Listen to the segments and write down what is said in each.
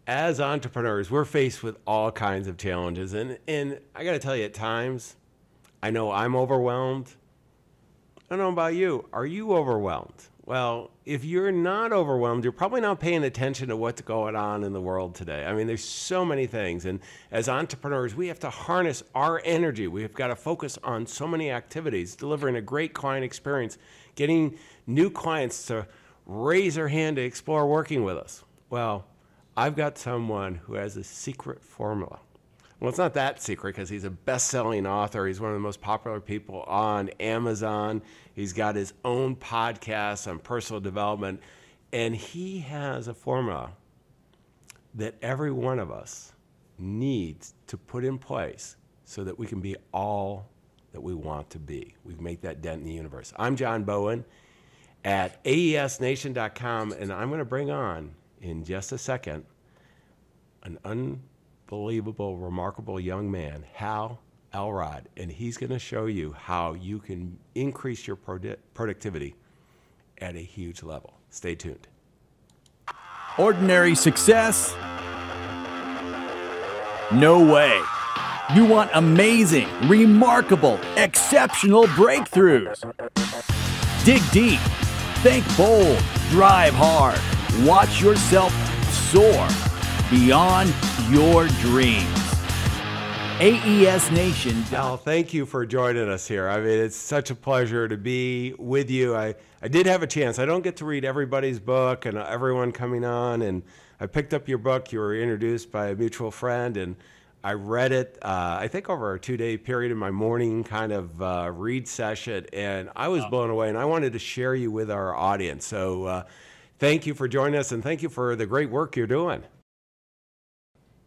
as entrepreneurs, we're faced with all kinds of challenges. And I got to tell you, at times, I know I'm overwhelmed. I don't know about you. Are you overwhelmed? Well, if you're not overwhelmed, you're probably not paying attention to what's going on in the world today. I mean, there's so many things. And as entrepreneurs, we have to harness our energy. We've got to focus on so many activities, delivering a great client experience, getting new clients to raise their hand to explore working with us. Well, I've got someone who has a secret formula. Well, it's not that secret because he's a best-selling author. He's one of the most popular people on Amazon. He's got his own podcast on personal development. And he has a formula that every one of us needs to put in place so that we can be all that we want to be. We can make that dent in the universe. I'm John Bowen at aesnation.com, and I'm going to bring on, in just a second, an unbelievable, remarkable young man, Hal Elrod, and he's going to show you how you can increase your productivity at a huge level. Stay tuned. Ordinary success? No way. You want amazing, remarkable, exceptional breakthroughs. Dig deep, think bold, drive hard, watch yourself soar beyond your dreams. AES Nation. Hal, thank you for joining us here. I mean, it's such a pleasure to be with you. I did have a chance. I don't get to read everybody's book and everyone coming on, and I picked up your book. You were introduced by a mutual friend, and I read it, I think over a 2-day period in my morning kind of read session, and I was blown away, and I wanted to share you with our audience. So thank you for joining us, and thank you for the great work you're doing.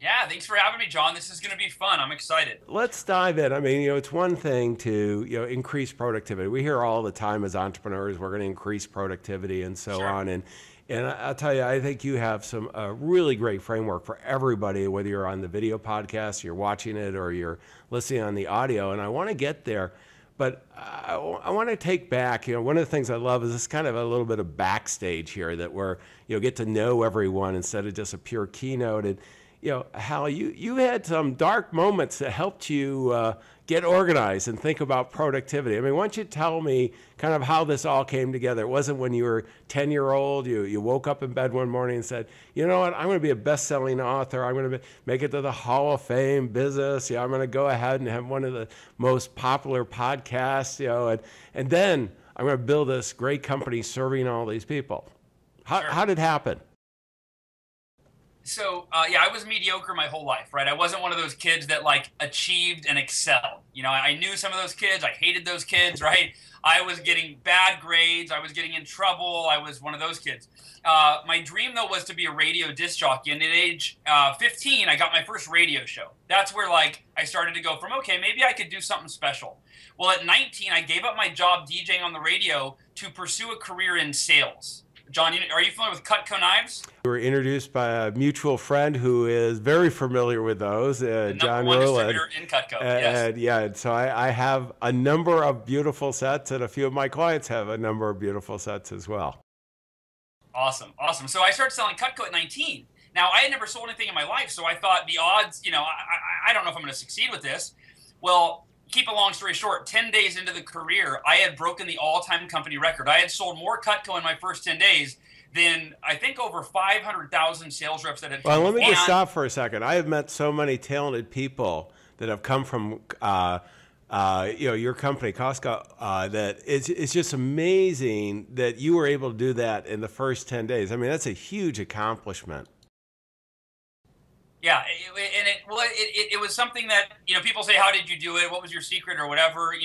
Yeah, thanks for having me, John. This is going to be fun. I'm excited. Let's dive in. I mean, it's one thing to, increase productivity. We hear all the time as entrepreneurs, we're going to increase productivity and so on. And I'll tell you, I think you have some really great framework for everybody, whether you're on the video podcast, you're watching it, or you're listening on the audio. And I want to get there, but I want to take back, one of the things I love is this kind of a little bit of backstage here that we're, get to know everyone instead of just a pure keynote. And, Hal, you had some dark moments that helped you get organized and think about productivity. I mean, why don't you tell me kind of how this all came together? It wasn't when you were 10-year-old, you woke up in bed one morning and said, you know what, I'm going to be a best-selling author. I'm going to make it to the Hall of Fame business. I'm going to go ahead and have one of the most popular podcasts, and then I'm going to build this great company serving all these people. How did it happen? So, I was mediocre my whole life, right? I wasn't one of those kids that achieved and excelled. I knew some of those kids. I hated those kids, right? I was getting bad grades. I was getting in trouble. I was one of those kids. My dream, though, was to be a radio disc jockey. And at age 15, I got my first radio show. That's where, I started to go from, okay, maybe I could do something special. Well, at 19, I gave up my job DJing on the radio to pursue a career in sales. John, are you familiar with Cutco knives? We were introduced by a mutual friend who is very familiar with those, John Rowland. In Cutco, yes. So I have a number of beautiful sets, and a few of my clients have a number of beautiful sets as well. Awesome. So I started selling Cutco at 19. Now, I had never sold anything in my life, so I thought the odds, I don't know if I'm going to succeed with this. Well, keep a long story short, 10 days into the career, I had broken the all-time company record. I had sold more Cutco in my first 10 days than I think over 500,000 sales reps that had come. Well, let me just stop for a second. I have met so many talented people that have come from your company, Costco, that it's just amazing that you were able to do that in the first 10 days. I mean, that's a huge accomplishment. Yeah, it was something that, people say, how did you do it? What was your secret or whatever,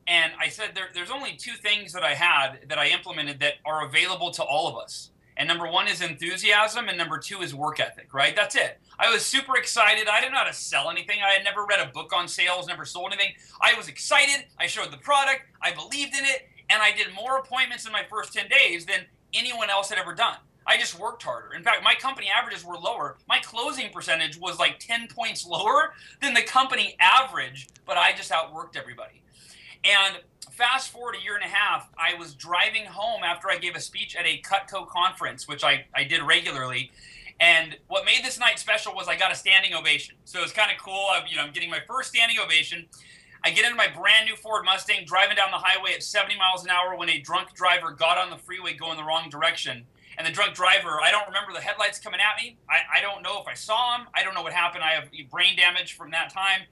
And I said, there's only two things that I had that I implemented that are available to all of us. And number one is enthusiasm, and number two is work ethic, right? That's it. I was super excited. I didn't know how to sell anything. I had never read a book on sales, never sold anything. I was excited. I showed the product. I believed in it. And I did more appointments in my first 10 days than anyone else had ever done. I just worked harder. In fact, my company averages were lower. My closing percentage was 10 points lower than the company average, but I just outworked everybody. And fast forward a year and a half, I was driving home after I gave a speech at a Cutco conference, which I did regularly. And what made this night special was I got a standing ovation. So it's kind of cool. I'm getting my first standing ovation. I get into my brand new Ford Mustang, driving down the highway at 70 miles an hour when a drunk driver got on the freeway going the wrong direction. And the drunk driver, I don't remember the headlights coming at me. I don't know if I saw him. I don't know what happened. I have brain damage from that time.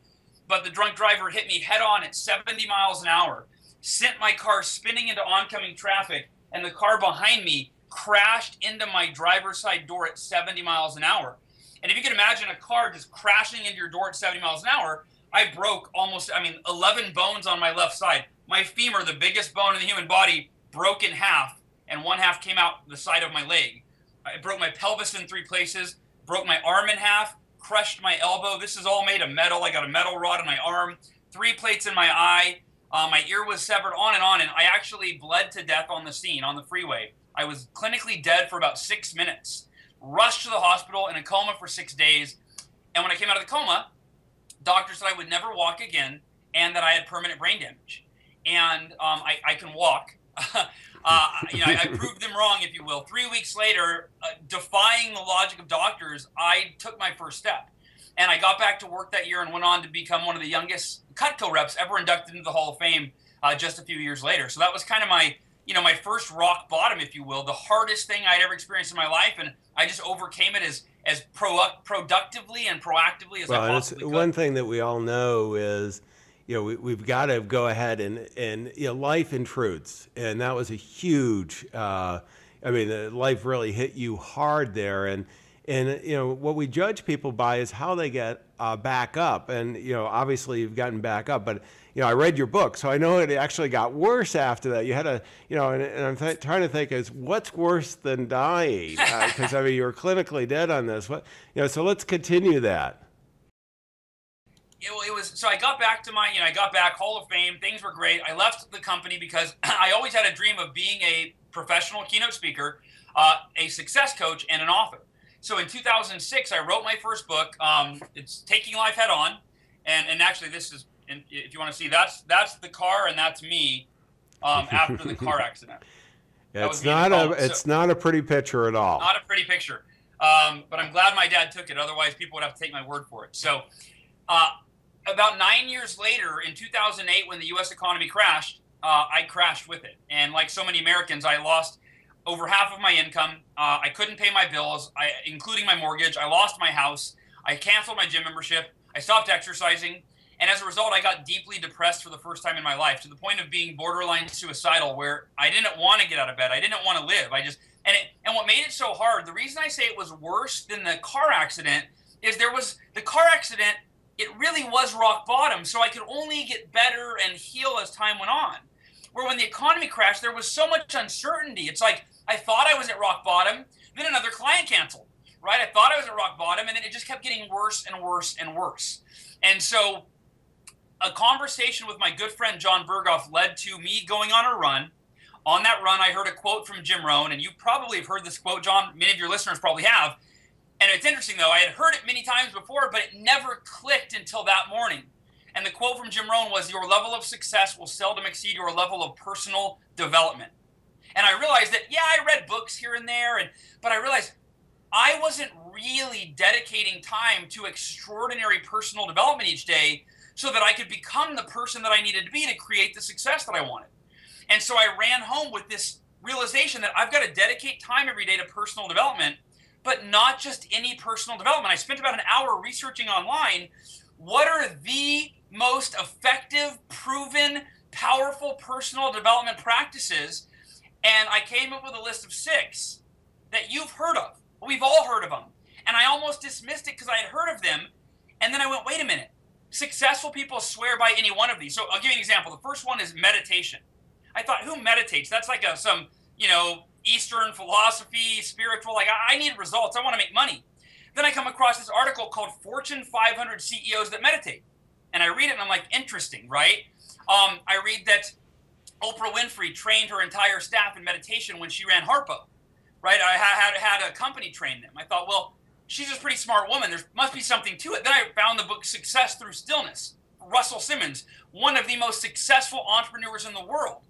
But the drunk driver hit me head on at 70 miles an hour, sent my car spinning into oncoming traffic, and the car behind me crashed into my driver's side door at 70 miles an hour. And if you can imagine a car just crashing into your door at 70 miles an hour, I broke 11 bones on my left side. My femur, the biggest bone in the human body, broke in half, and one half came out the side of my leg. I broke my pelvis in 3 places, broke my arm in half, crushed my elbow. This is all made of metal. I got a metal rod in my arm, 3 plates in my eye. My ear was severed, on, and I actually bled to death on the scene, on the freeway. I was clinically dead for about 6 minutes, rushed to the hospital in a coma for 6 days. And when I came out of the coma, doctors said I would never walk again and that I had permanent brain damage. And I can walk. I proved them wrong, if you will. 3 weeks later, defying the logic of doctors, I took my first step. And I got back to work that year and went on to become one of the youngest Cutco reps ever inducted into the Hall of Fame just a few years later. So that was kind of my first rock bottom, if you will, the hardest thing I'd ever experienced in my life. And I just overcame it as productively and proactively as I possibly could. One thing that we all know is, we've got to go ahead and life intrudes. And that was a huge, life really hit you hard there. And what we judge people by is how they get back up. And, obviously you've gotten back up, but, I read your book, so I know it actually got worse after that. You had and I'm trying to think is what's worse than dying? Because, you were clinically dead on this. So let's continue that. It was, so I got back to I got back, Hall of Fame, things were great. I left the company because I always had a dream of being a professional keynote speaker, a success coach, and an author. So in 2006, I wrote my first book. It's Taking Life Head On. And actually, this is, if you want to see, that's the car, and that's me after the car accident. It's not a pretty picture at all. Not a pretty picture. But I'm glad my dad took it. Otherwise, people would have to take my word for it. So about 9 years later, in 2008, when the U.S. economy crashed, I crashed with it. And like so many Americans, I lost over half of my income. I couldn't pay my bills, including my mortgage. I lost my house. I canceled my gym membership. I stopped exercising. And as a result, I got deeply depressed for the first time in my life, to the point of being borderline suicidal, where I didn't want to get out of bed. I didn't want to live. And what made it so hard, the reason I say it was worse than the car accident, is the car accident, it really was rock bottom. So I could only get better and heal as time went on. Where when the economy crashed, there was so much uncertainty. It's like, I thought I was at rock bottom, then another client canceled, right? I thought I was at rock bottom, and then it just kept getting worse and worse and worse. And so a conversation with my good friend John Berghoff led to me going on a run. On that run, I heard a quote from Jim Rohn, and you probably have heard this quote, John. Many of your listeners probably have. And it's interesting, though. I had heard it many times before, but it never clicked until that morning. And the quote from Jim Rohn was, "Your level of success will seldom exceed your level of personal development." And I realized that, yeah, I read books here and there, but I realized I wasn't really dedicating time to extraordinary personal development each day so that I could become the person that I needed to be to create the success that I wanted. And so I ran home with this realization that I've got to dedicate time every day to personal development, but not just any personal development. I spent about an hour researching online what are the most effective, proven, powerful personal development practices, and I came up with a list of 6 that you've heard of. We've all heard of them. And I almost dismissed it because I had heard of them, and then I went, wait a minute. Successful people swear by any one of these. So I'll give you an example. The first one is meditation. I thought, who meditates? That's like some Eastern philosophy, spiritual. Like, I need results. I want to make money. Then I come across this article called Fortune 500 CEOs that meditate. And I read it, and I'm like, interesting, right? I read that Oprah Winfrey trained her entire staff in meditation when she ran Harpo, right? I had a company train them. I thought, well, she's a pretty smart woman. There must be something to it. Then I found the book Success Through Stillness. Russell Simmons, one of the most successful entrepreneurs in the world,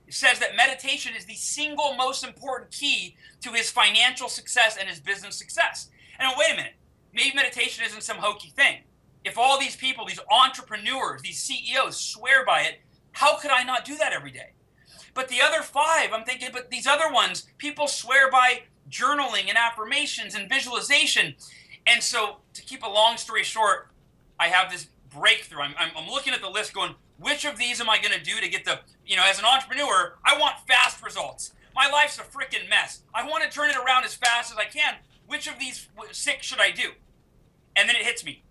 says that meditation is the single most important key to his financial success and his business success. wait a minute. Maybe meditation isn't some hokey thing. If all these people, these entrepreneurs, these CEOs swear by it, how could I not do that every day? But the other 5, I'm thinking, but these other ones, people swear by journaling and affirmations and visualization. And so, to keep a long story short, I have this breakthrough. I'm looking at the list going, which of these am I going to do to get the, as an entrepreneur, I want fast results. My life's a freaking mess. I want to turn it around as fast as I can. Which of these 6 should I do? And then it hits me.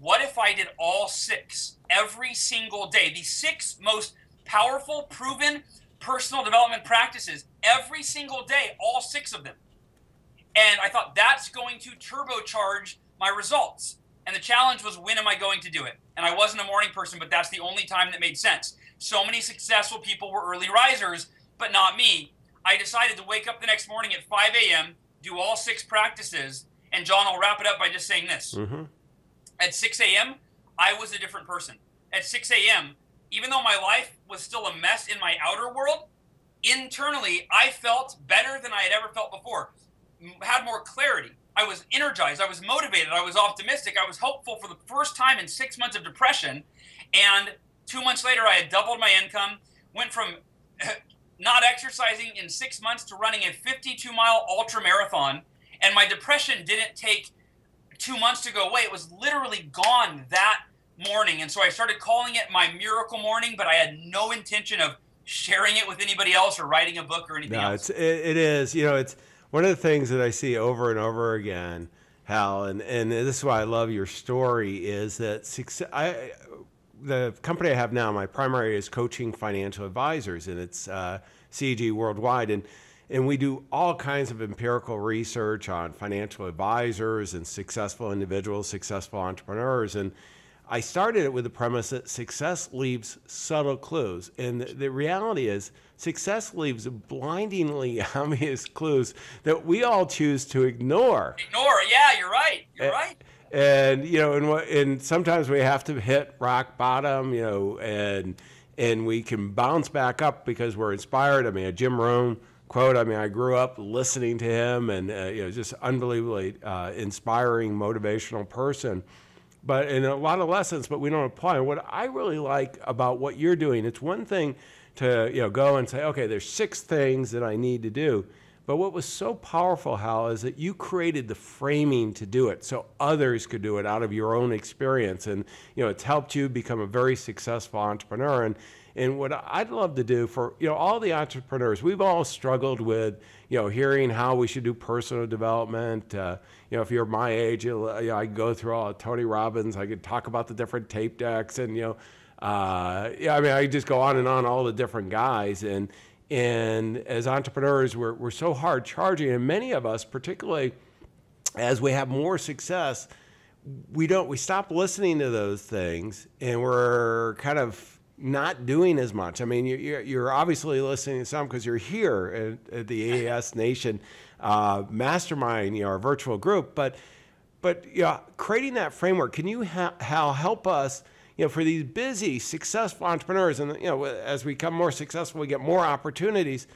What if I did all 6 every single day? These 6 most powerful, proven personal development practices every single day, all 6 of them. And I thought that's going to turbocharge my results. And the challenge was, when am I going to do it? And I wasn't a morning person, but that's the only time that made sense. So many successful people were early risers, but not me. I decided to wake up the next morning at 5 a.m., do all 6 practices. And John, I'll wrap it up by just saying this. Mm-hmm. At 6 a.m., I was a different person. At 6 a.m., even though my life was still a mess in my outer world, internally, I felt better than I had ever felt before. Had more clarity. I was energized. I was motivated. I was optimistic. I was hopeful for the first time in 6 months of depression. And 2 months later, I had doubled my income, went from not exercising in 6 months to running a 52-mile ultra marathon. And my depression didn't take 2 months to go away. It was literally gone that morning. And so I started calling it my miracle morning, but I had no intention of sharing it with anybody else or writing a book or anything else. It is. It's one of the things that I see over and over again, Hal, and this is why I love your story, is that the company I have now, my primary is coaching financial advisors, and it's CEG worldwide. And we do all kinds of empirical research on financial advisors and successful individuals, successful entrepreneurs. And I started it with the premise that success leaves subtle clues. And the reality is, success leaves blindingly obvious clues that we all choose to ignore. Yeah, you're right. You're right. And, and sometimes we have to hit rock bottom, and we can bounce back up because we're inspired. I mean, Jim Rohn quote, I grew up listening to him, and just unbelievably inspiring, motivational person. But in a lot of lessons, but we don't apply. And what I really like about what you're doing, it's one thing to go and say, okay, there's 6 things that I need to do. But what was so powerful, Hal, is that you created the framing to do it so others could do it out of your own experience. And it's helped you become a very successful entrepreneur. And what I'd love to do for all the entrepreneurs, we've all struggled with hearing how we should do personal development. If you're my age, I could go through all Tony Robbins. I could talk about the different tape decks, and I just go on and on, all the different guys. And as entrepreneurs, we're so hard charging, and many of us, particularly as we have more success, we stop listening to those things, and we're kind of not doing as much. I mean, you're obviously listening to some because you're here at the AAS Nation Mastermind, our virtual group. But creating that framework, can you help us, for these busy, successful entrepreneurs, and as we become more successful, we get more opportunities.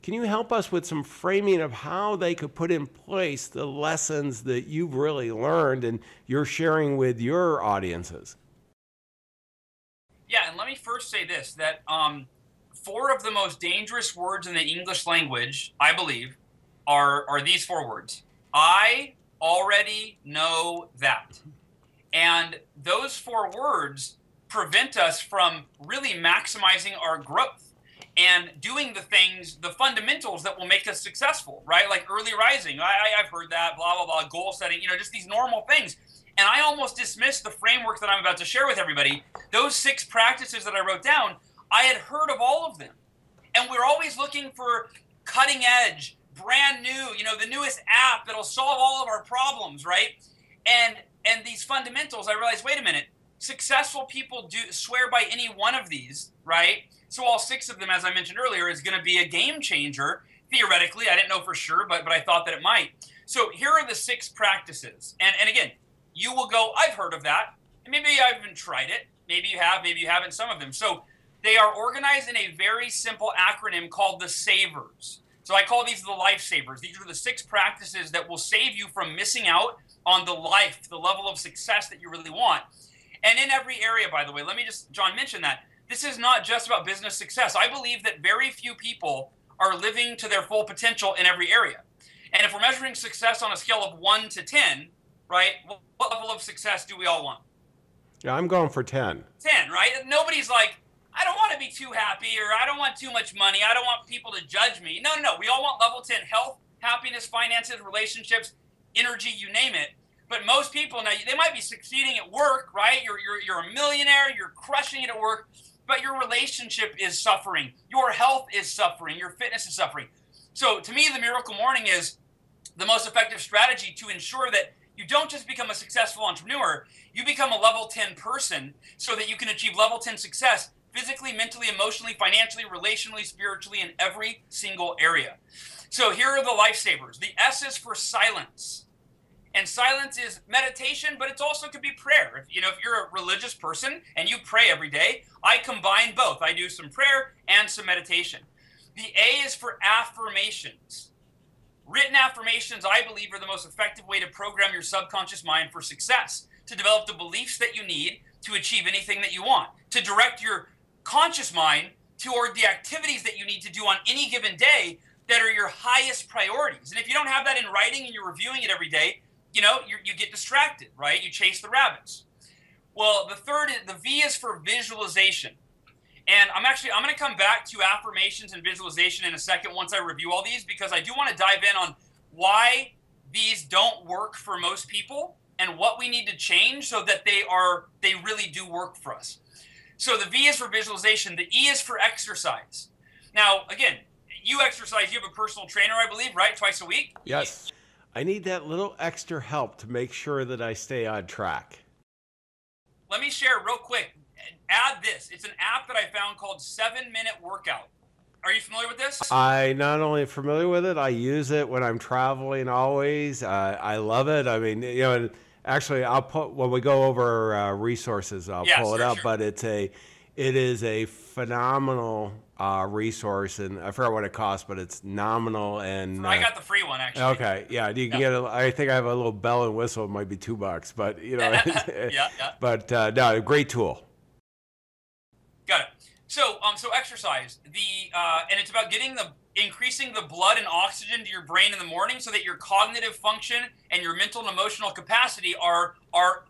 Can you help us with some framing of how they could put in place the lessons that you've really learned and you're sharing with your audiences? Yeah, and let me first say this, that 4 of the most dangerous words in the English language, I believe, are these 4 words. I already know that. And those 4 words prevent us from really maximizing our growth and doing the things, the fundamentals that will make us successful, right? Like early rising. I've heard that, blah, blah, blah, goal setting, just these normal things. And I almost dismissed the framework that I'm about to share with everybody. Those 6 practices that I wrote down, I had heard of all of them. And we're always looking for cutting edge, brand new, the newest app that'll solve all of our problems, right? And these fundamentals, I realized, wait a minute, successful people do swear by any one of these, right? So all 6 of them, as I mentioned earlier, is going to be a game changer. Theoretically, I didn't know for sure, but I thought that it might. So here are the 6 practices. And again, you will go, I've heard of that. And maybe I haven't tried it. Maybe you have, maybe you haven't, some of them. So they are organized in a very simple acronym called the SAVERS. So I call these the lifesavers. These are the 6 practices that will save you from missing out on the life, the level of success that you really want. And in every area, by the way, let me just, John, mention that this is not just about business success. I believe that very few people are living to their full potential in every area. And if we're measuring success on a scale of 1 to 10, right, what level of success do we all want? Yeah, I'm going for 10. 10, right? Nobody's like, I don't want to be too happy, or I don't want too much money. I don't want people to judge me. No, no, no. We all want level 10: health, happiness, finances, relationships, energy, you name it. But most people, now, they might be succeeding at work, right? You're a millionaire, you're crushing it at work, but your relationship is suffering. Your health is suffering. Your fitness is suffering. So to me, the Miracle Morning is the most effective strategy to ensure that you don't just become a successful entrepreneur, you become a level 10 person so that you can achieve level 10 success physically, mentally, emotionally, financially, relationally, spiritually, in every single area. So here are the lifesavers. The S is for silence. And silence is meditation, but it also could be prayer. If you're a religious person and you pray every day, I combine both. I do some prayer and some meditation. The A is for affirmations. Written affirmations, I believe, are the most effective way to program your subconscious mind for success, to develop the beliefs that you need to achieve anything that you want, to direct your conscious mind toward the activities that you need to do on any given day that are your highest priorities. And if you don't have that in writing and you're reviewing it every day, you get distracted, right? You chase the rabbits. Well, the V is for visualization. And I'm going to come back to affirmations and visualization in a second once I review all these, because I do want to dive in on why these don't work for most people and what we need to change so that they really do work for us. So the V is for visualization. The E is for exercise. Now, again, you exercise. You have a personal trainer, I believe, right? Twice a week? Yes. I need that little extra help to make sure that I stay on track. Let me share real quick. Add this. It's an app that I found called 7-Minute Workout. Are you familiar with this? I not only am familiar with it, I use it when I'm traveling always. I love it. I mean, and actually, I'll put, when we go over resources, I'll pull it up. Sure. But it is a phenomenal resource, and I forgot what it costs, but it's nominal. And I got the free one, actually. Okay, yeah, you can get it. I think I have a little bell and whistle. It might be $2, but yeah. But no, great tool. Got it. So exercise. And it's about increasing the blood and oxygen to your brain in the morning so that your cognitive function and your mental and emotional capacity are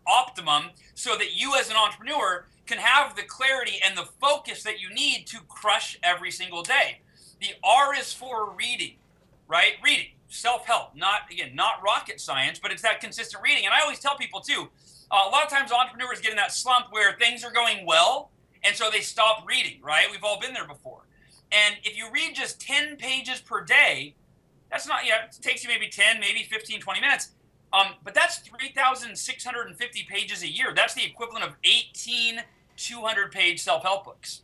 optimum, so that you as an entrepreneur can have the clarity and the focus that you need to crush every single day. The R is for reading, right? Reading, self-help, not rocket science, but it's that consistent reading. And I always tell people too, a lot of times entrepreneurs get in that slump where things are going well, and so they stop reading, right? We've all been there before. And if you read just 10 pages per day, that's not, it takes you maybe 10, maybe 15, 20 minutes. But that's 3,650 pages a year. That's the equivalent of 18 200-page self-help books.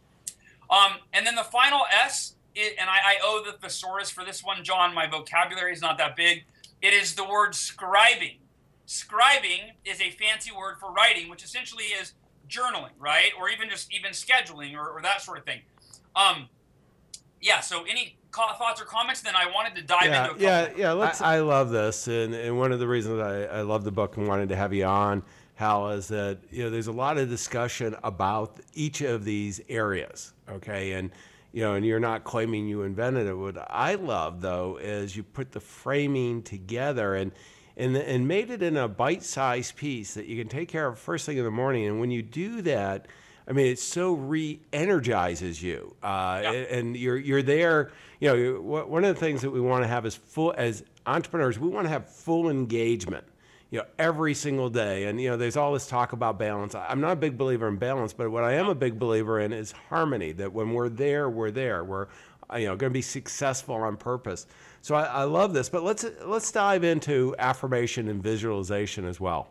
And then the final S, and I owe the thesaurus for this one, John. My vocabulary is not that big. It is the word scribing. Scribing is a fancy word for writing, which essentially is journaling, right? Or even scheduling or that sort of thing. So any thoughts or comments? Then I wanted to dive into a couple. I love this, and one of the reasons I love the book and wanted to have you on, Hal, is that there's a lot of discussion about each of these areas, okay? And and you're not claiming you invented it. What I love, though, is you put the framing together and made it in a bite-sized piece that you can take care of first thing in the morning. And when you do that, I mean, it so re-energizes you, and you're there. One of the things that we want to have as entrepreneurs, we want to have full engagement, every single day. And there's all this talk about balance. I'm not a big believer in balance, but what I am a big believer in is harmony. That when we're there, we're there. We're going to be successful on purpose. So I love this. But let's dive into affirmation and visualization as well.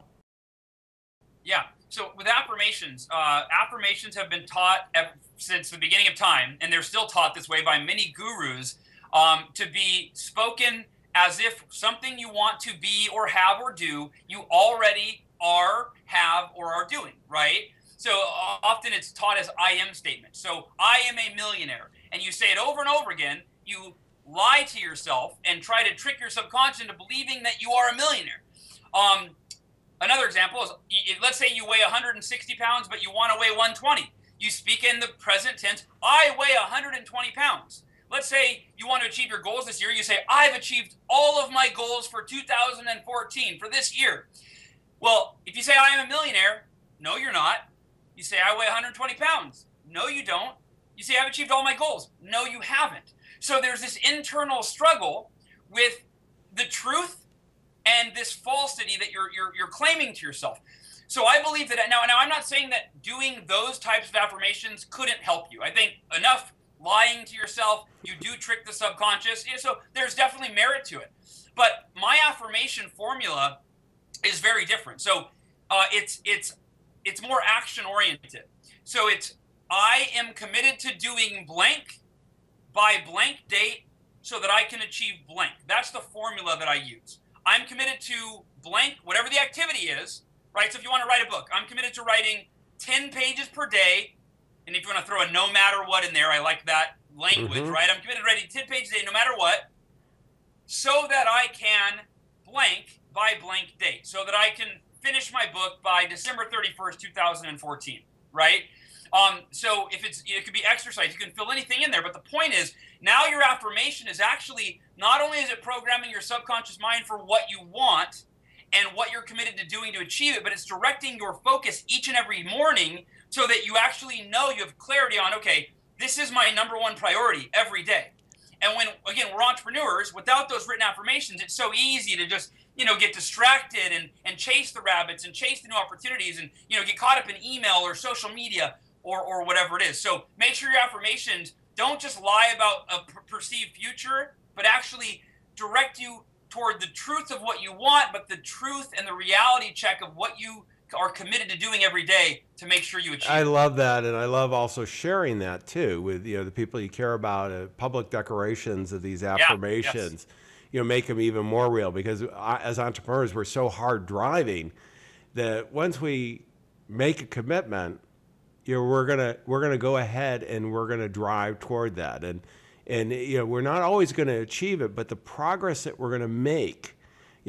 Yeah. So with affirmations, affirmations have been taught since the beginning of time, and they're still taught this way by many gurus, to be spoken as if something you want to be or have or do, you already are, have, or are doing, right? So often it's taught as I am statements. So I am a millionaire, and you say it over and over again. You lie to yourself and try to trick your subconscious into believing that you are a millionaire. example, is let's say you weigh 160 pounds, but you want to weigh 120. You speak in the present tense, I weigh 120 pounds. Let's say you want to achieve your goals this year. You say, I've achieved all of my goals for 2014, for this year. Well, if you say, I am a millionaire, no, you're not. You say, I weigh 120 pounds. No, you don't. You say, I've achieved all my goals. No, you haven't. So there's this internal struggle with the truth and this falsity that you're claiming to yourself. So I believe that now I'm not saying that doing those types of affirmations couldn't help you. I think enough lying to yourself, you do trick the subconscious. So there's definitely merit to it. But my affirmation formula is very different. So it's more action oriented. So it's, I am committed to doing blank by blank date so that I can achieve blank. That's the formula that I use. I'm committed to blank, whatever the activity is, right? So if you want to write a book, I'm committed to writing 10 pages per day. And if you want to throw a no matter what in there, I like that language, right? I'm committed to writing 10 pages a day, no matter what, so that I can blank by blank date, so that I can finish my book by December 31st, 2014, right? So if it could be exercise, you can fill anything in there. But the point is, now your affirmation is actually, not only is it programming your subconscious mind for what you want and what you're committed to doing to achieve it, but it's directing your focus each and every morning so that you actually know, you have clarity on, okay, this is my number one priority every day. And when, again, we're entrepreneurs, without those written affirmations, it's so easy to just, get distracted and chase the rabbits and chase the new opportunities and, get caught up in email or social media or whatever it is. So make sure your affirmations don't just lie about a perceived future, but actually direct you toward the truth of what you want, but the truth and the reality check of what you are committed to doing every day to make sure you achieve. I love that, and I love also sharing that too with the people you care about. Public declarations of these affirmations, make them even more real, because as entrepreneurs, we're so hard driving that once we make a commitment, we're gonna go ahead and we're gonna drive toward that, and we're not always going to achieve it, but the progress that we're going to make,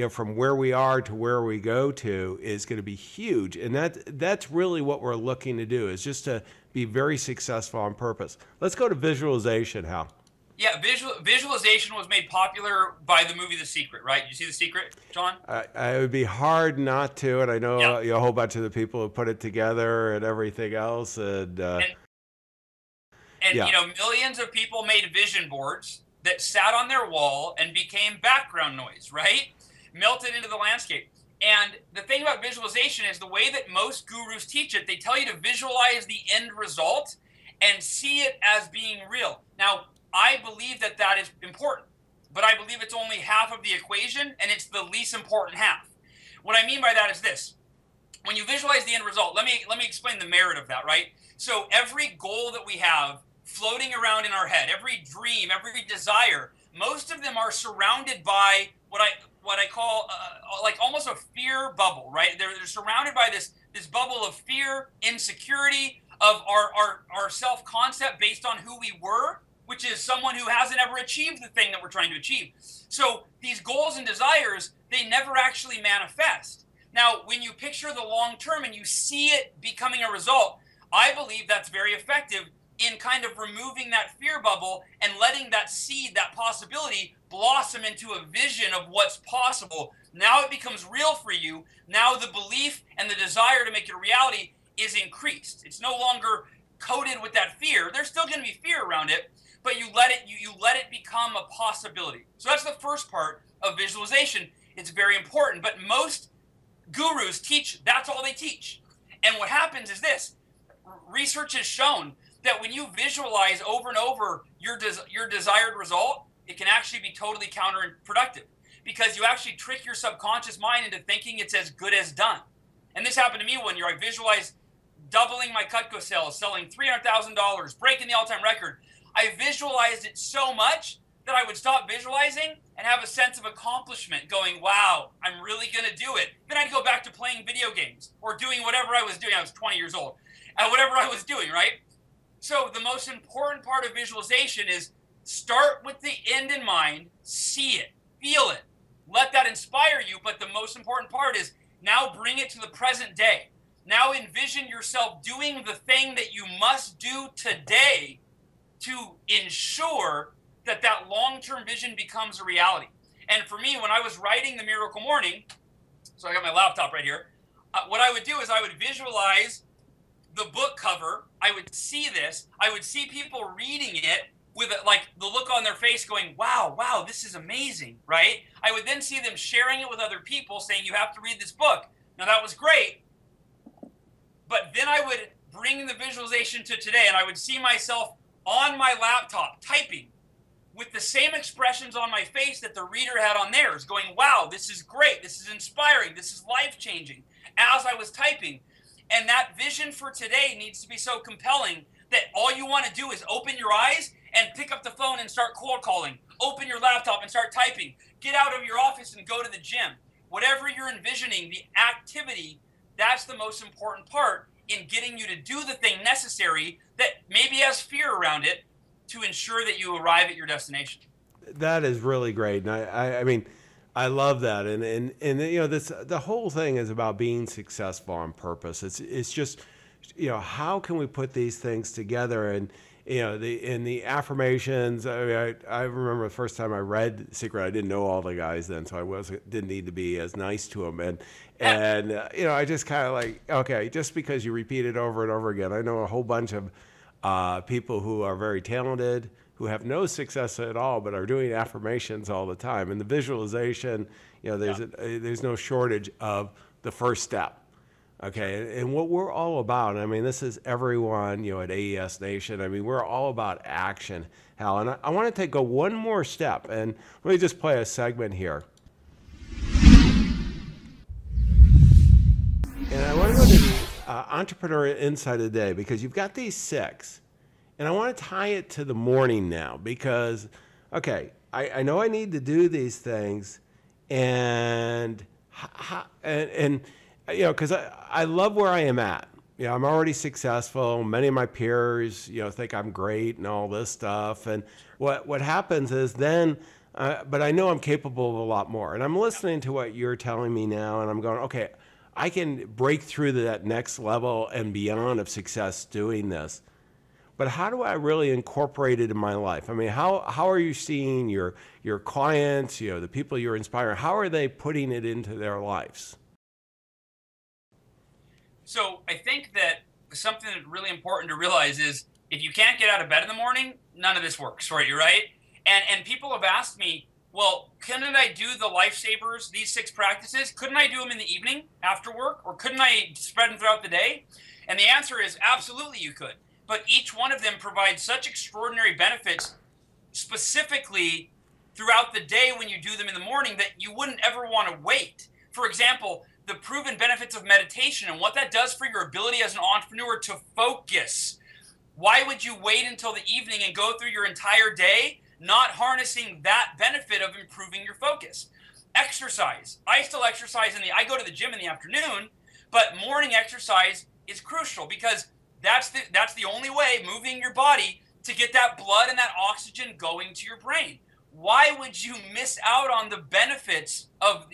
from where we are to where we go to, is going to be huge. And that's really what we're looking to do, is just to be very successful on purpose. Let's go to visualization, Hal. Yeah, visualization was made popular by the movie The Secret, right? Did you see The Secret, John? It would be hard not to, and I know a whole bunch of the people who put it together and everything else. And millions of people made vision boards that sat on their wall and became background noise, right? Melted into the landscape. And the thing about visualization is, the way that most gurus teach it, they tell you to visualize the end result and see it as being real. Now, I believe that is important, but I believe it's only half of the equation, and it's the least important half. What I mean by that is this. When you visualize the end result, let me explain the merit of that, right? So every goal that we have floating around in our head, every dream, every desire, most of them are surrounded by what I call like almost a fear bubble, right? They're surrounded by this bubble of fear, insecurity, of our self-concept based on who we were, which is someone who hasn't ever achieved the thing that we're trying to achieve. So these goals and desires, they never actually manifest. Now, when you picture the long term and you see it becoming a result, I believe that's very effective in kind of removing that fear bubble and letting that seed, that possibility, blossom into a vision of what's possible. Now it becomes real for you. Now the belief and the desire to make it a reality is increased. It's no longer coated with that fear. There's still going to be fear around it, but you let it become a possibility. So that's the first part of visualization. It's very important, but most gurus teach, that's all they teach. And what happens is this. Research has shown that when you visualize over and over your desired result, it can actually be totally counterproductive, because you actually trick your subconscious mind into thinking it's as good as done. And this happened to me one year. I visualized doubling my Cutco sales, selling $300,000, breaking the all-time record. I visualized it so much that I would stop visualizing and have a sense of accomplishment, going, wow, I'm really going to do it. Then I'd go back to playing video games or doing whatever I was doing. I was 20 years old. Whatever I was doing, right? So the most important part of visualization is start with the end in mind, see it, feel it, let that inspire you. But the most important part is Now bring it to the present day. Now envision yourself doing the thing that you must do today to ensure that that long-term vision becomes a reality. And for me, when I was writing The Miracle Morning, so I got my laptop right here, what I would do is I would visualize the book cover. I would see this. I would see people reading it with like the look on their face going, wow, this is amazing, right? I would then see them sharing it with other people saying, you have to read this book. Now that was great. But then I would bring the visualization to today, and I would see myself on my laptop typing with the same expressions on my face that the reader had on theirs, going, wow, this is great, this is inspiring, this is life-changing, as I was typing. And that vision for today needs to be so compelling that all you want to do is open your eyes and pick up the phone and start cold calling. Open your laptop and start typing. Get out of your office and go to the gym. Whatever you're envisioning, the activity, that's the most important part in getting you to do the thing necessary that maybe has fear around it to ensure that you arrive at your destination. That is really great. And I mean, I love that. And you know, the whole thing is about being successful on purpose. It's just, you know, how can we put these things together? And, you know, the affirmations, I remember the first time I read Secret, I didn't know all the guys then, so didn't need to be as nice to them. And you know, I just kind of like, okay, just because you repeat it over and over again. I know a whole bunch of people who are very talented, who have no success at all, but are doing affirmations all the time. And the visualization, you know, there's no shortage of the first step. Okay, and what we're all about, I mean, this is everyone, you know, at AES Nation. I mean, we're all about action, Hal. And I want to go one more step, and let me just play a segment here. And I want to go to the Entrepreneur Insight of the Day, because you've got these 6. And I want to tie it to the morning now, because, okay, I know I need to do these things, and you know, because I love where I am at. You know, I'm already successful. Many of my peers, you know, think I'm great and all this stuff. And what happens is then, but I know I'm capable of a lot more. And I'm listening to what you're telling me now, and I'm going, okay, I can break through to that next level and beyond of success doing this. But how do I really incorporate it in my life? I mean, how are you seeing your clients, you know, the people you're inspiring, how are they putting it into their lives? So I think that something that's really important to realize is if you can't get out of bed in the morning, none of this works, right? You're right. And people have asked me, well, couldn't I do the lifesavers, these 6 practices? Couldn't I do them in the evening after work? Or couldn't I spread them throughout the day? And the answer is absolutely you could. But each one of them provides such extraordinary benefits specifically throughout the day when you do them in the morning that you wouldn't ever want to wait. For example, the proven benefits of meditation and what that does for your ability as an entrepreneur to focus. Why would you wait until the evening and go through your entire day not harnessing that benefit of improving your focus? Exercise. I still exercise I go to the gym in the afternoon, but morning exercise is crucial because that's the only way, moving your body, to get that blood and that oxygen going to your brain. Why would you miss out on the benefits of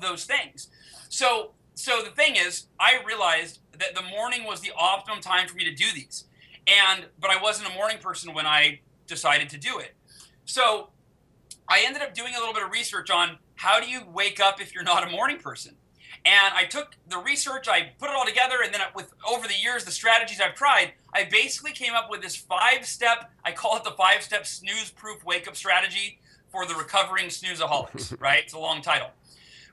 those things? So the thing is, I realized that the morning was the optimum time for me to do these. But I wasn't a morning person when I decided to do it. So I ended up doing a little bit of research on how do you wake up if you're not a morning person. And I took the research, I put it all together, and then over the years, the strategies I've tried, I basically came up with this 5-step, I call it the 5-step snooze-proof wake-up strategy for the recovering snoozeaholics, right? It's a long title.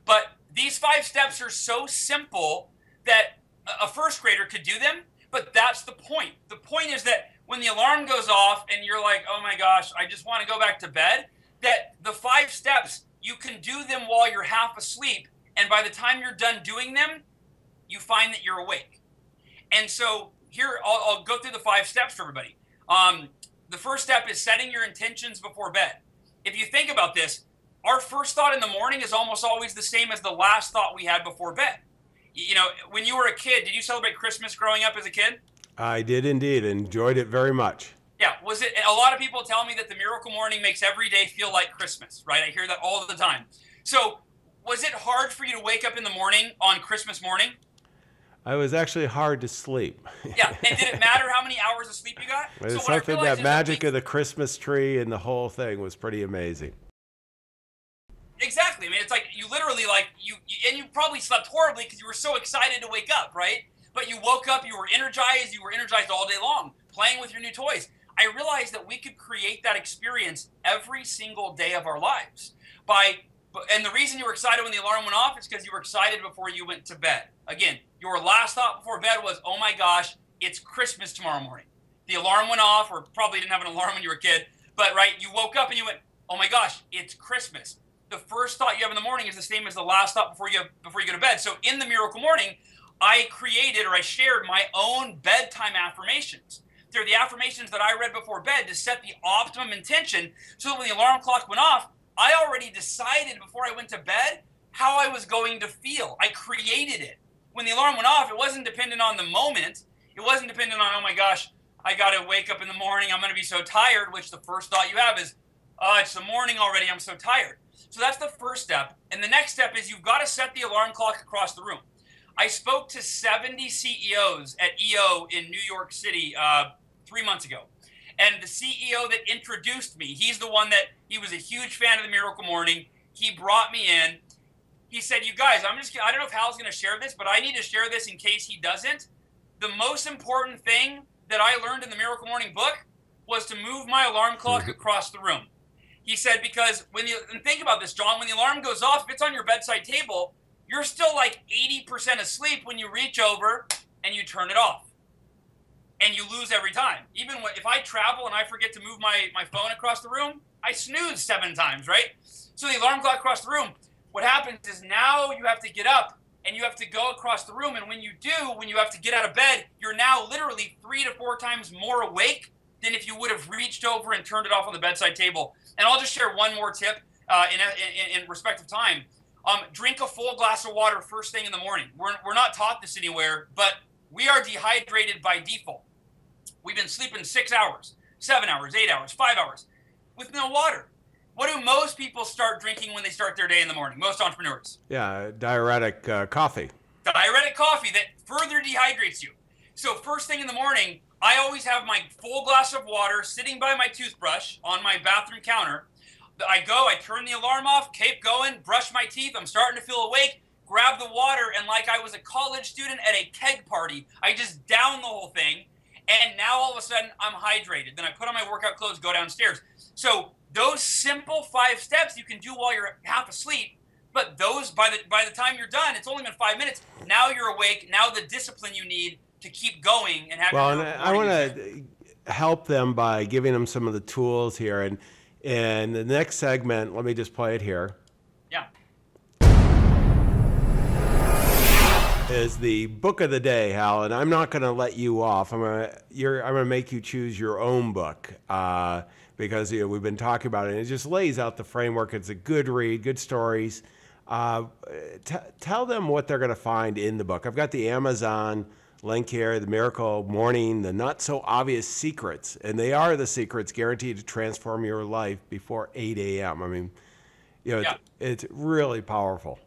But these 5 steps are so simple that a first grader could do them, but that's the point. The point is that when the alarm goes off and you're like, oh my gosh, I just want to go back to bed, that the 5 steps, you can do them while you're half asleep, and by the time you're done doing them, you find that you're awake. And so here, I'll go through the 5 steps for everybody. The first step is setting your intentions before bed. If you think about this, our first thought in the morning is almost always the same as the last thought we had before bed. You know, when you were a kid, did you celebrate Christmas growing up as a kid? I did indeed. Enjoyed it very much. Yeah. Was it? A lot of people tell me that the Miracle Morning makes every day feel like Christmas, right? I hear that all the time. So Was it hard for you to wake up in the morning on Christmas morning? I was actually hard to sleep. Yeah, and did it matter how many hours of sleep you got? It's So what I something, realized that is magic of the Christmas tree and the whole thing was pretty amazing. Exactly. I mean, it's like you literally like and you probably slept horribly because you were so excited to wake up, right? But you woke up, you were energized all day long, playing with your new toys. I realized that we could create that experience every single day of our lives and the reason you were excited when the alarm went off is because you were excited before you went to bed. Again, your last thought before bed was, oh my gosh, it's Christmas tomorrow morning. The alarm went off, or probably didn't have an alarm when you were a kid, but right, you woke up and you went, oh my gosh, it's Christmas. The first thought you have in the morning is the same as the last thought before you go to bed. So in the Miracle Morning, I shared my own bedtime affirmations. They're the affirmations that I read before bed to set the optimum intention so that when the alarm clock went off, I already decided before I went to bed how I was going to feel. I created it. When the alarm went off, it wasn't dependent on the moment. It wasn't dependent on, oh my gosh, I got to wake up in the morning. I'm going to be so tired, which the first thought you have is, oh, it's the morning already. I'm so tired. So that's the first step. And the next step is you've got to set the alarm clock across the room. I spoke to 70 CEOs at EO in New York City 3 months ago. And the CEO that introduced me, he was a huge fan of the Miracle Morning. He brought me in. He said, you guys, I don't know if Hal's going to share this, but I need to share this in case he doesn't. The most important thing that I learned in the Miracle Morning book was to move my alarm clock across the room. He said, because and think about this, John, when the alarm goes off, if it's on your bedside table, you're still like 80% asleep when you reach over and you turn it off. And you lose every time. Even if I travel and I forget to move my phone across the room, I snooze 7 times, right? So the alarm clock across the room, what happens is now you have to get up and you have to go across the room. And when you have to get out of bed, you're now literally 3 to 4 times more awake than if you would have reached over and turned it off on the bedside table. And I'll just share one more tip in respect of time. Drink a full glass of water first thing in the morning. We're not taught this anywhere, but we are dehydrated by default. We've been sleeping 6 hours, 7 hours, 8 hours, 5 hours with no water. What do most people start drinking when they start their day in the morning? Most entrepreneurs. Yeah, diuretic coffee. Diuretic coffee that further dehydrates you. So first thing in the morning, I always have my full glass of water sitting by my toothbrush on my bathroom counter. I turn the alarm off, keep going, brush my teeth. I'm starting to feel awake. Grab the water, and like I was a college student at a keg party, I just down the whole thing. And now all of a sudden I'm hydrated. Then I put on my workout clothes, go downstairs. So those simple 5 steps you can do while you're half asleep, but those by the time you're done, it's only been 5 minutes. Now you're awake. Now the discipline you need to keep going and have. Well, and I want to help them by giving them some of the tools here. And in the next segment, let me just play it here. Yeah. Is the book of the day, Hal, and I'm not going to let you off. I'm going to make you choose your own book because we've been talking about it. And it just lays out the framework. It's a good read, good stories. Tell them what they're going to find in the book. I've got the Amazon link here, the Miracle Morning, the not so obvious secrets, and they are the secrets guaranteed to transform your life before 8 a.m. I mean, it's really powerful.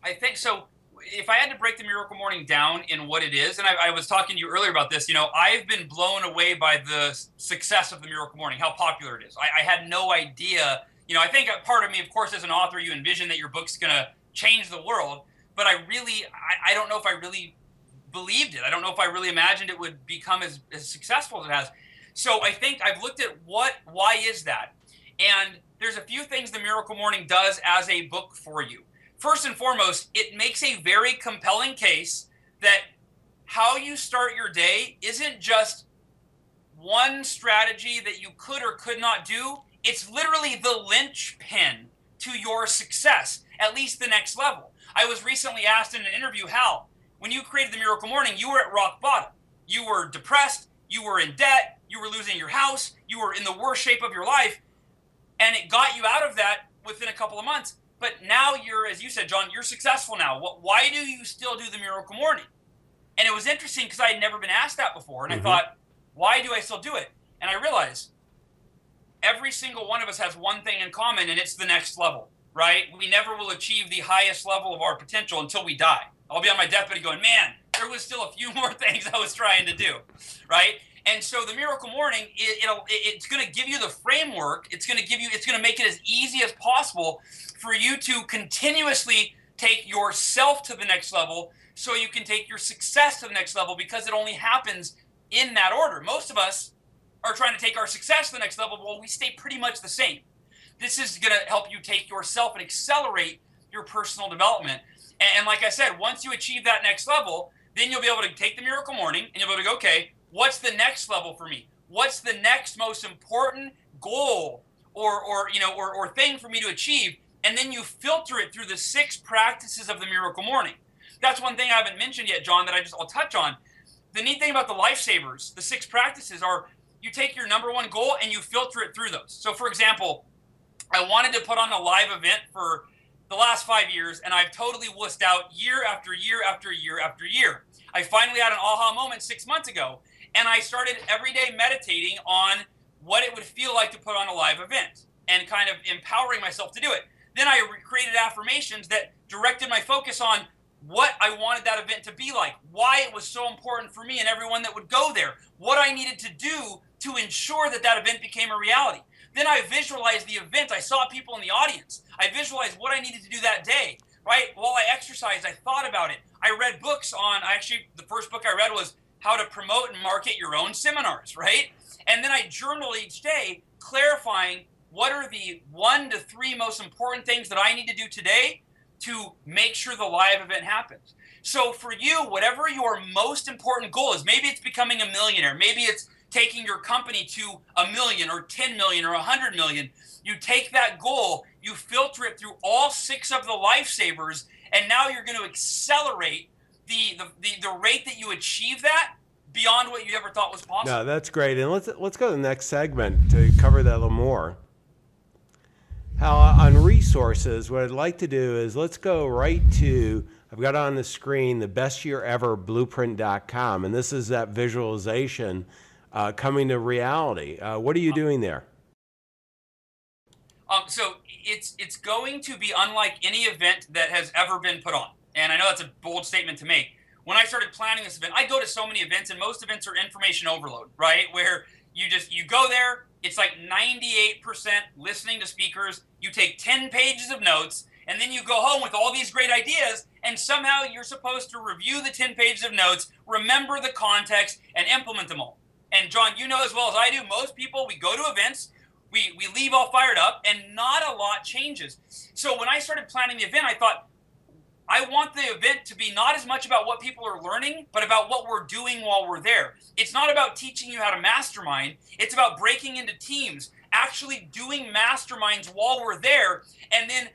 I think so. If I had to break the Miracle Morning down in what it is, and I was talking to you earlier about this, I've been blown away by the success of the Miracle Morning, how popular it is. I had no idea. I think a part of me, of course, as an author, you envision that your book's going to change the world, but I don't know if I really believed it. I don't know if I really imagined it would become as successful as it has. So I think I've looked at why is that? And there's a few things the Miracle Morning does as a book for you. First and foremost, it makes a very compelling case that how you start your day isn't just one strategy that you could or could not do. It's literally the linchpin to your success, at least the next level. I was recently asked in an interview, Hal, when you created the Miracle Morning, you were at rock bottom. You were depressed, you were in debt, you were losing your house, you were in the worst shape of your life, and it got you out of that within a couple of months. But now you're, as you said, John, you're successful now. Why do you still do the Miracle Morning? And it was interesting because I had never been asked that before. And I thought, why do I still do it? And I realized every single one of us has one thing in common, and it's the next level. right? We never will achieve the highest level of our potential until we die. I'll be on my deathbed going, man, there was still a few more things I was trying to do, right? And so the Miracle Morning, it's going to give you the framework. It's going to make it as easy as possible for you to continuously take yourself to the next level so you can take your success to the next level, because it only happens in that order. Most of us are trying to take our success to the next level while we stay pretty much the same. This is going to help you take yourself and accelerate your personal development. And like I said, once you achieve that next level, then you'll be able to take the Miracle Morning and you'll be able to go, okay, what's the next level for me? What's the next most important goal or thing for me to achieve? And then you filter it through the 6 practices of the Miracle Morning. That's one thing I haven't mentioned yet, John, that I'll touch on. The neat thing about the lifesavers, the 6 practices, are you take your number one goal and you filter it through those. So for example, I wanted to put on a live event for the last 5 years, and I've totally wussed out year after year after year after year. I finally had an aha moment 6 months ago, and I started every day meditating on what it would feel like to put on a live event and kind of empowering myself to do it. Then I created affirmations that directed my focus on what I wanted that event to be like, why it was so important for me and everyone that would go there, what I needed to do to ensure that that event became a reality. Then I visualized the event. I saw people in the audience. I visualized what I needed to do that day, right? While I exercised, I thought about it. I read books on, the first book I read was How to Promote and Market Your Own Seminars, right? And then I journal each day, clarifying what are the 1 to 3 most important things that I need to do today to make sure the live event happens. So for you, whatever your most important goal is, maybe it's becoming a millionaire, maybe it's taking your company to 1 million or 10 million or 100 million, you take that goal, you filter it through all 6 of the lifesavers, and now you're going to accelerate the rate that you achieve that beyond what you ever thought was possible. No, that's great. And let's go to the next segment to cover that a little more. Hal, on resources, what I'd like to do is let's go right to, I've got on the screen, the bestyeareverblueprint.com, and this is that visualization coming to reality. What are you doing there? So it's going to be unlike any event that has ever been put on. And I know that's a bold statement to make. When I started planning this event, I go to so many events, and most events are information overload, right? Where you go there, it's like 98% listening to speakers, you take 10 pages of notes, and then you go home with all these great ideas, and somehow you're supposed to review the 10 pages of notes, remember the context, and implement them all. And John, you know as well as I do, most people, we go to events, we leave all fired up, and not a lot changes. So when I started planning the event, I thought, I want the event to be not as much about what people are learning, but about what we're doing while we're there. It's not about teaching you how to mastermind. It's about breaking into teams, actually doing masterminds while we're there, and then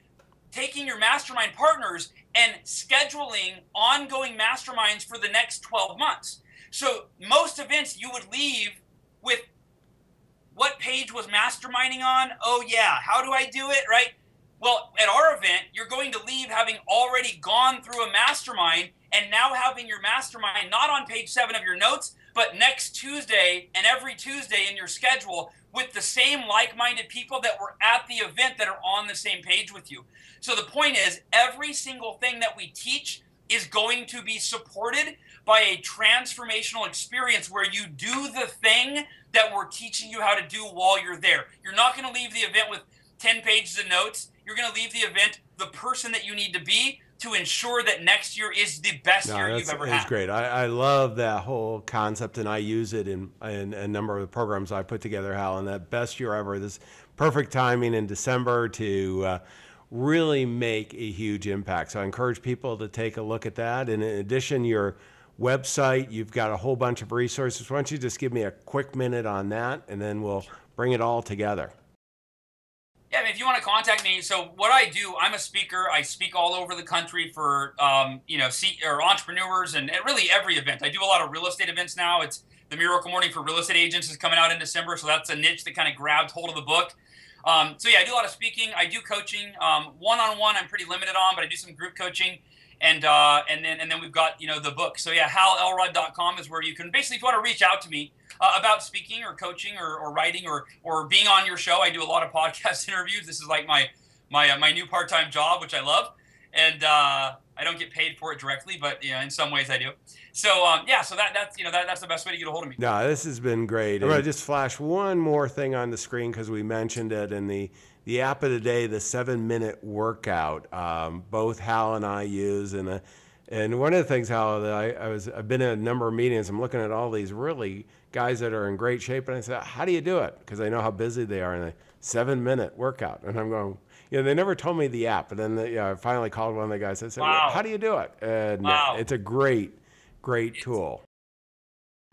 taking your mastermind partners and scheduling ongoing masterminds for the next 12 months. So most events you would leave with, what page was masterminding on? Oh yeah, how do I do it, right? Well, at our event, you're going to leave having already gone through a mastermind, and now having your mastermind not on page 7 of your notes, but next Tuesday and every Tuesday in your schedule with the same like-minded people that were at the event that are on the same page with you. So the point is, every single thing that we teach is going to be supported by a transformational experience where you do the thing that we're teaching you how to do while you're there. You're not going to leave the event with 10 pages of notes. You're going to leave the event the person that you need to be to ensure that next year is the best year you've ever had. That's great. I love that whole concept, and I use it in a number of the programs I put together, Hal, and that best year ever, this perfect timing in December to really make a huge impact. So I encourage people to take a look at that. And in addition, your website, you've got a whole bunch of resources. Why don't you just give me a quick minute on that, and then we'll bring it all together. Yeah, I mean, if you want to contact me, so what I do, I'm a speaker. I speak all over the country for, entrepreneurs and really every event. I do a lot of real estate events now. It's the Miracle Morning for Real Estate Agents is coming out in December, so that's a niche that kind of grabbed hold of the book. I do a lot of speaking. I do coaching. One-on-one, I'm pretty limited on, but I do some group coaching. And then we've got, the book. So yeah, halelrod.com is where you can basically, if you want to reach out to me about speaking or coaching or writing or being on your show. I do a lot of podcast interviews. This is like my my new part-time job, which I love, and I don't get paid for it directly, but in some ways I do. So so that's the best way to get a hold of me. No, this has been great. I'm going to just flash one more thing on the screen because we mentioned it in the app of the day, the 7-minute workout. Both Hal and I use, and one of the things, Hal, that I've been in a number of meetings. I'm looking at all these really guys that are in great shape, and I said, how do you do it? Because I know how busy they are in a 7-minute workout, and I'm going. They never told me the app, and then I finally called one of the guys. I said, wow. Well, how do you do it? And wow. It's a great tool.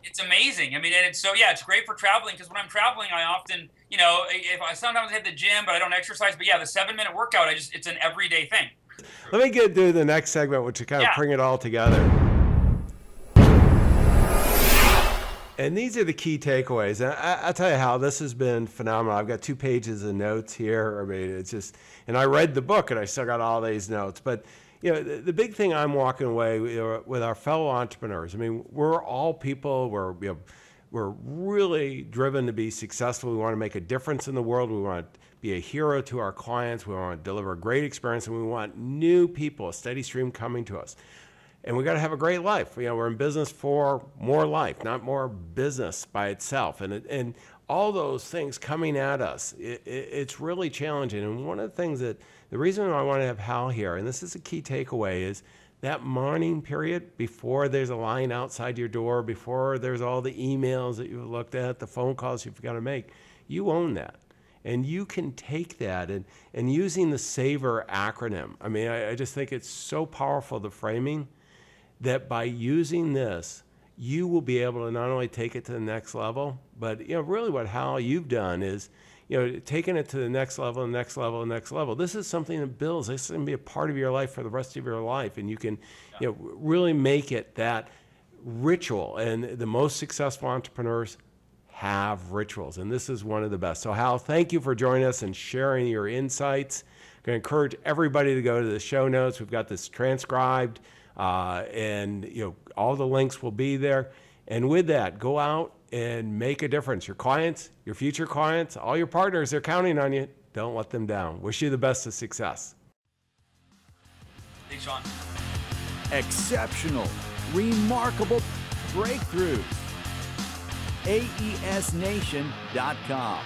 It's amazing. I mean, and it's great for traveling, because when I'm traveling, I often, if I sometimes hit the gym, but I don't exercise. But yeah, the 7-minute workout, it's an everyday thing. Let me get to the next segment, which is kind of bring it all together. And these are the key takeaways. And I'll tell you how this has been phenomenal. I've got 2 pages of notes here. I mean, it's just, and I read the book and I still got all these notes. But, the big thing I'm walking away with our fellow entrepreneurs, I mean, we're all people, we're really driven to be successful. We want to make a difference in the world. We want to be a hero to our clients. We want to deliver a great experience, and we want new people, a steady stream coming to us. And we got to have a great life. We're in business for more life, not more business by itself. And all those things coming at us, it's really challenging. And one of the things the reason I want to have Hal here, and this is a key takeaway, is that morning period before there's a line outside your door, before there's all the emails that you've looked at, the phone calls you've got to make, you own that. And you can take that and using the SAVOR acronym. I mean, I just think it's so powerful, the framing, that by using this, you will be able to not only take it to the next level, but really what Hal you've done is, taking it to the next level, and next level, and next level. This is something that builds. This is going to be a part of your life for the rest of your life, and you can, really make it that ritual. And the most successful entrepreneurs have rituals, and this is one of the best. So Hal, thank you for joining us and sharing your insights. I'm going to encourage everybody to go to the show notes. We've got this transcribed. And all the links will be there. And with that, go out and make a difference. Your clients, your future clients, all your partners, they're counting on you. Don't let them down. Wish you the best of success. Thanks, Sean. Exceptional, remarkable breakthroughs. AESNation.com.